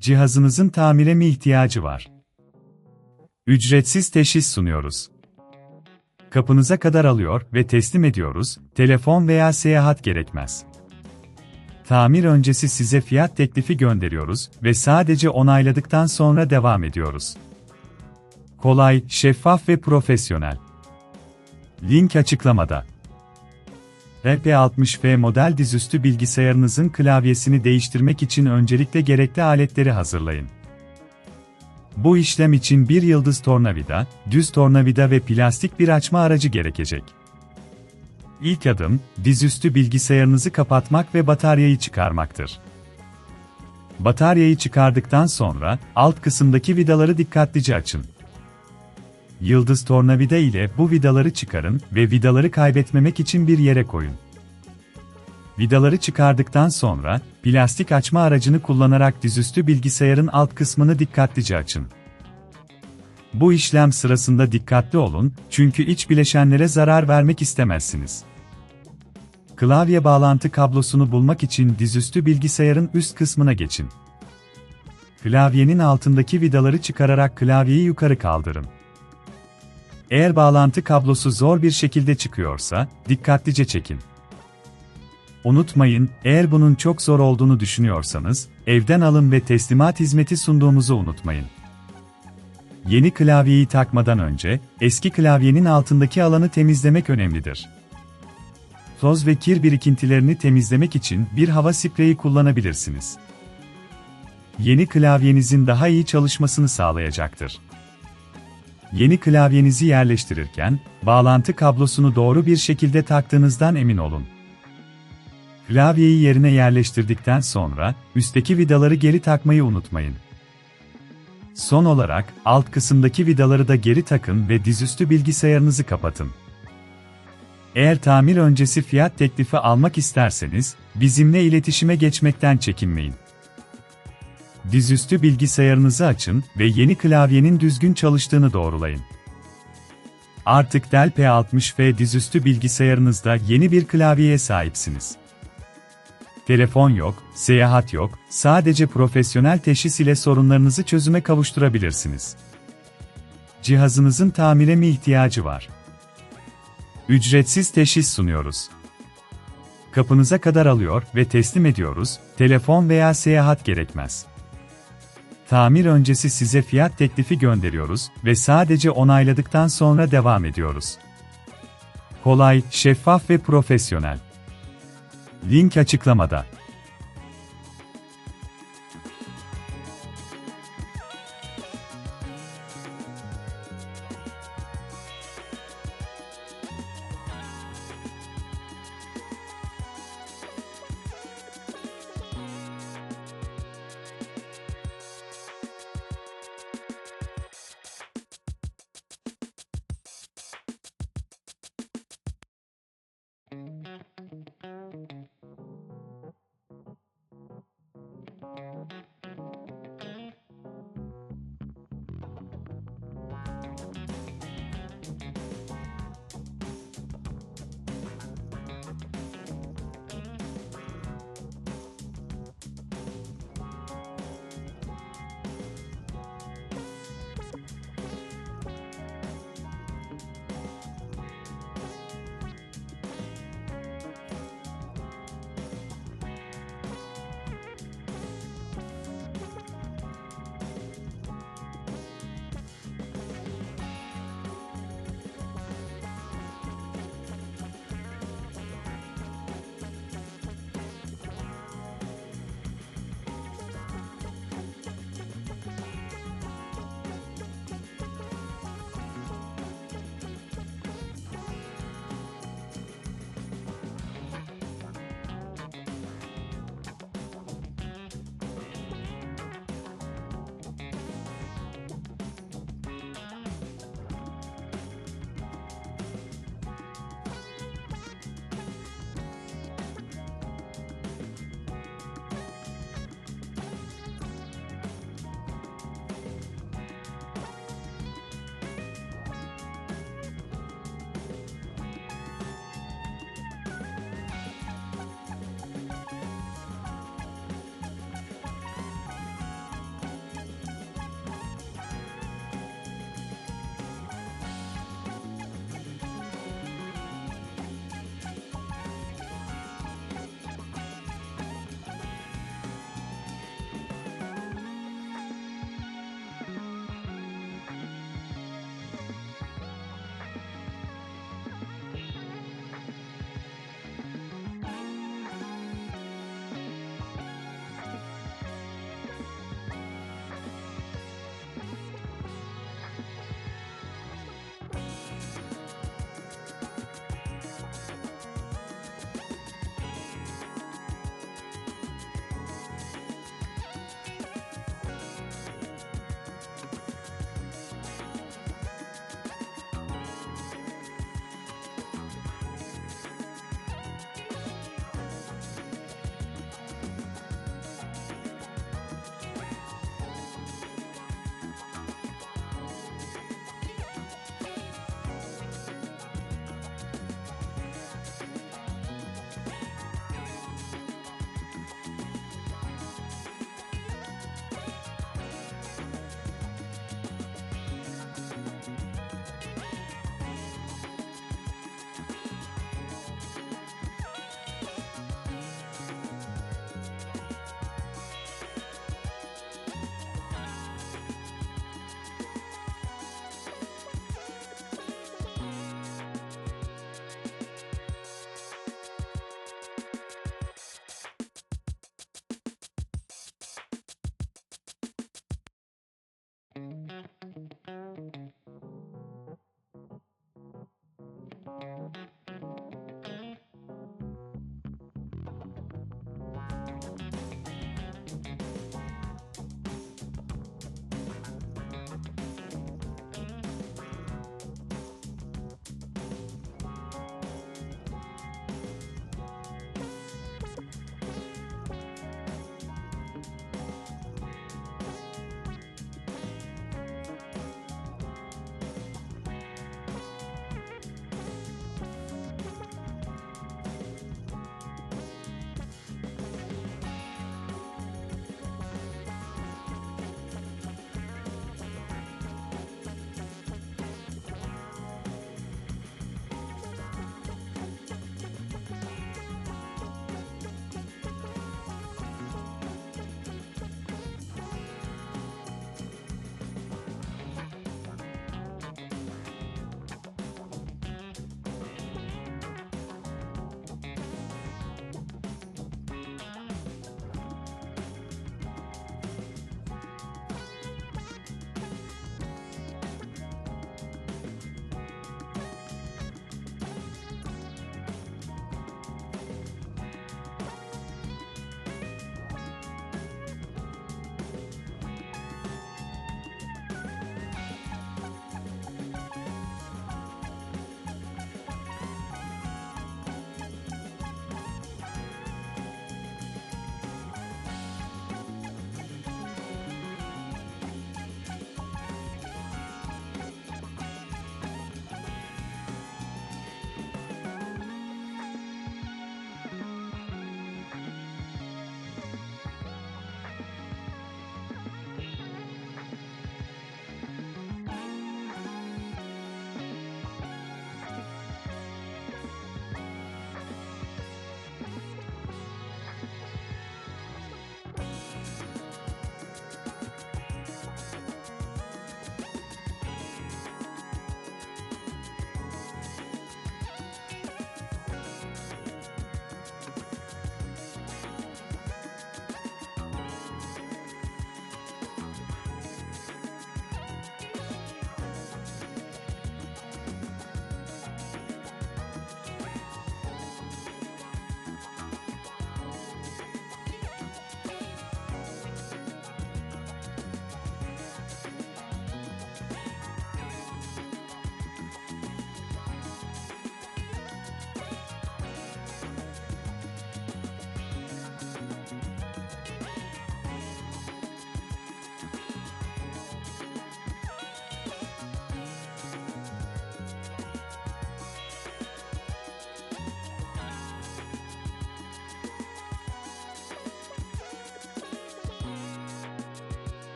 Cihazınızın tamire mi ihtiyacı var? Ücretsiz teşhis sunuyoruz. Kapınıza kadar alıyor ve teslim ediyoruz, telefon veya seyahat gerekmez. Tamir öncesi size fiyat teklifi gönderiyoruz ve sadece onayladıktan sonra devam ediyoruz. Kolay, şeffaf ve profesyonel. Link açıklamada. P60F model dizüstü bilgisayarınızın klavyesini değiştirmek için öncelikle gerekli aletleri hazırlayın. Bu işlem için bir yıldız tornavida, düz tornavida ve plastik bir açma aracı gerekecek. İlk adım, dizüstü bilgisayarınızı kapatmak ve bataryayı çıkarmaktır. Bataryayı çıkardıktan sonra, alt kısımdaki vidaları dikkatlice açın. Yıldız tornavida ile bu vidaları çıkarın ve vidaları kaybetmemek için bir yere koyun. Vidaları çıkardıktan sonra, plastik açma aracını kullanarak dizüstü bilgisayarın alt kısmını dikkatlice açın. Bu işlem sırasında dikkatli olun, çünkü iç bileşenlere zarar vermek istemezsiniz. Klavye bağlantı kablosunu bulmak için dizüstü bilgisayarın üst kısmına geçin. Klavyenin altındaki vidaları çıkararak klavyeyi yukarı kaldırın. Eğer bağlantı kablosu zor bir şekilde çıkıyorsa, dikkatlice çekin. Unutmayın, eğer bunun çok zor olduğunu düşünüyorsanız, evden alın ve teslimat hizmeti sunduğumuzu unutmayın. Yeni klavyeyi takmadan önce, eski klavyenin altındaki alanı temizlemek önemlidir. Toz ve kir birikintilerini temizlemek için bir hava spreyi kullanabilirsiniz. Yeni klavyenizin daha iyi çalışmasını sağlayacaktır. Yeni klavyenizi yerleştirirken, bağlantı kablosunu doğru bir şekilde taktığınızdan emin olun. Klavyeyi yerine yerleştirdikten sonra, üstteki vidaları geri takmayı unutmayın. Son olarak, alt kısımdaki vidaları da geri takın ve dizüstü bilgisayarınızı kapatın. Eğer tamir öncesi fiyat teklifi almak isterseniz, bizimle iletişime geçmekten çekinmeyin. Dizüstü bilgisayarınızı açın ve yeni klavyenin düzgün çalıştığını doğrulayın. Artık Dell P60F dizüstü bilgisayarınızda yeni bir klavyeye sahipsiniz. Telefon yok, seyahat yok, sadece profesyonel teşhis ile sorunlarınızı çözüme kavuşturabilirsiniz. Cihazınızın tamire mi ihtiyacı var? Ücretsiz teşhis sunuyoruz. Kapınıza kadar alıyor ve teslim ediyoruz, telefon veya seyahat gerekmez. Tamir öncesi size fiyat teklifi gönderiyoruz ve sadece onayladıktan sonra devam ediyoruz. Kolay, şeffaf ve profesyonel. Link açıklamada.